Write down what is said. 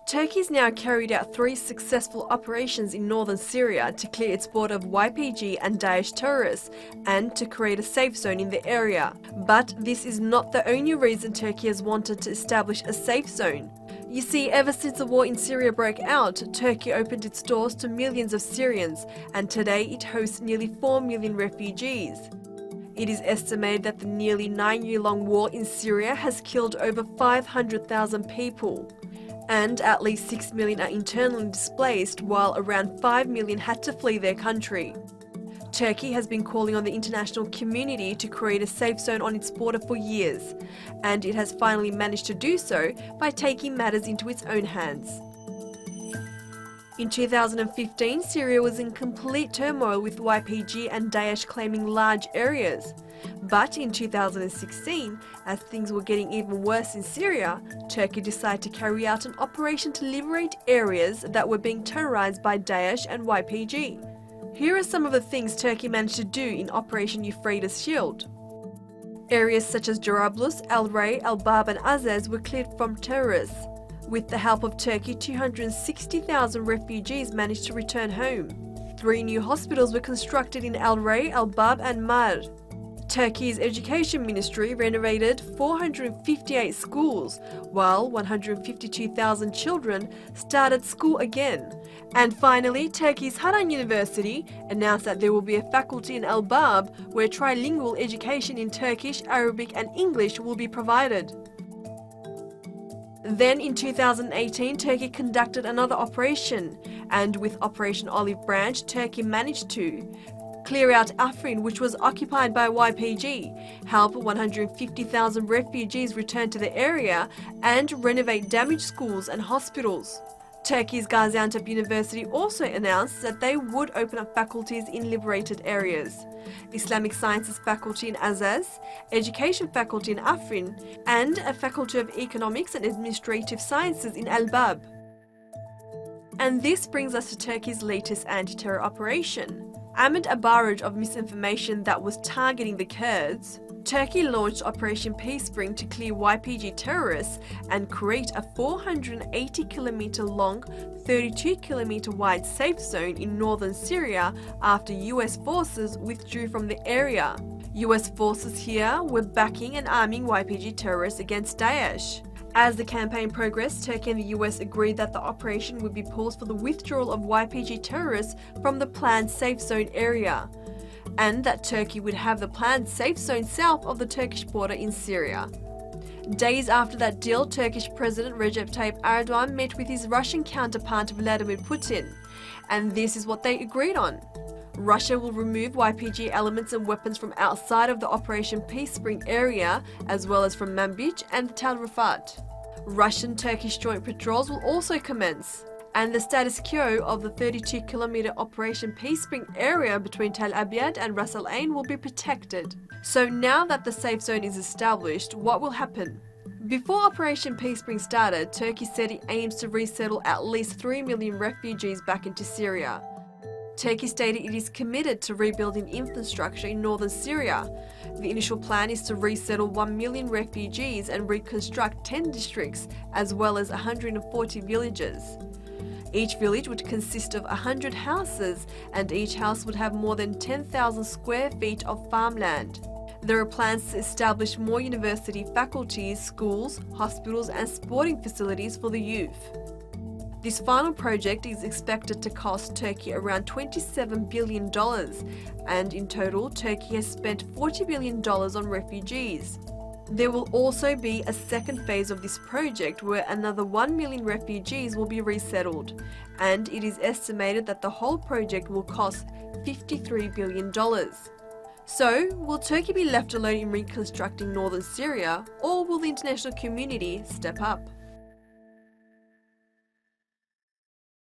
Turkey's now carried out 3 successful operations in northern Syria to clear its border of YPG and Daesh terrorists and to create a safe zone in the area. But this is not the only reason Turkey has wanted to establish a safe zone. You see, ever since the war in Syria broke out, Turkey opened its doors to millions of Syrians, and today it hosts nearly 4 million refugees. It is estimated that the nearly 9-year-long war in Syria has killed over 500,000 people. And at least 6 million are internally displaced, while around 5 million had to flee their country. Turkey has been calling on the international community to create a safe zone on its border for years, and it has finally managed to do so by taking matters into its own hands. In 2015, Syria was in complete turmoil with YPG and Daesh claiming large areas. But in 2016, as things were getting even worse in Syria, Turkey decided to carry out an operation to liberate areas that were being terrorized by Daesh and YPG. Here are some of the things Turkey managed to do in Operation Euphrates Shield. Areas such as Jarablus, El Rey, El Bab and Azaz were cleared from terrorists. With the help of Turkey, 260,000 refugees managed to return home. 3 new hospitals were constructed in El Rey, El Bab and Mayar. Turkey's education ministry renovated 458 schools, while 152,000 children started school again. And finally, Turkey's Haran University announced that there will be a faculty in El Bab where trilingual education in Turkish, Arabic and English will be provided. Then in 2018, Turkey conducted another operation, and with Operation Olive Branch, Turkey managed to clear out Afrin, which was occupied by YPG, help 150,000 refugees return to the area, and renovate damaged schools and hospitals. Turkey's Gaziantep University also announced that they would open up faculties in liberated areas. Islamic Sciences faculty in Azaz, Education faculty in Afrin, and a faculty of Economics and Administrative Sciences in El Bab. And this brings us to Turkey's latest anti-terror operation. Amid a barrage of misinformation that was targeting the Kurds, Turkey launched Operation Peace Spring to clear YPG terrorists and create a 480-kilometer long, 32-kilometer wide safe zone in northern Syria after US forces withdrew from the area. US forces here were backing and arming YPG terrorists against Daesh. As the campaign progressed, Turkey and the US agreed that the operation would be paused for the withdrawal of YPG terrorists from the planned safe zone area, and that Turkey would have the planned safe zone south of the Turkish border in Syria. Days after that deal, Turkish President Recep Tayyip Erdogan met with his Russian counterpart Vladimir Putin, and this is what they agreed on. Russia will remove YPG elements and weapons from outside of the Operation Peace Spring area, as well as from Manbij and Tel Rifat. Russian-Turkish joint patrols will also commence, and the status quo of the 32-kilometer Operation Peace Spring area between Tel Abyad and Ras Al Ain will be protected. So now that the safe zone is established, what will happen? Before Operation Peace Spring started, Turkey said it aims to resettle at least 3 million refugees back into Syria. Turkey stated it is committed to rebuilding infrastructure in northern Syria. The initial plan is to resettle 1 million refugees and reconstruct 10 districts, as well as 140 villages. Each village would consist of 100 houses, and each house would have more than 10,000 square feet of farmland. There are plans to establish more university faculties, schools, hospitals and sporting facilities for the youth. This final project is expected to cost Turkey around $27 billion, and in total, Turkey has spent $40 billion on refugees. There will also be a second phase of this project where another 1 million refugees will be resettled, and it is estimated that the whole project will cost $53 billion. So, will Turkey be left alone in reconstructing northern Syria, or will the international community step up?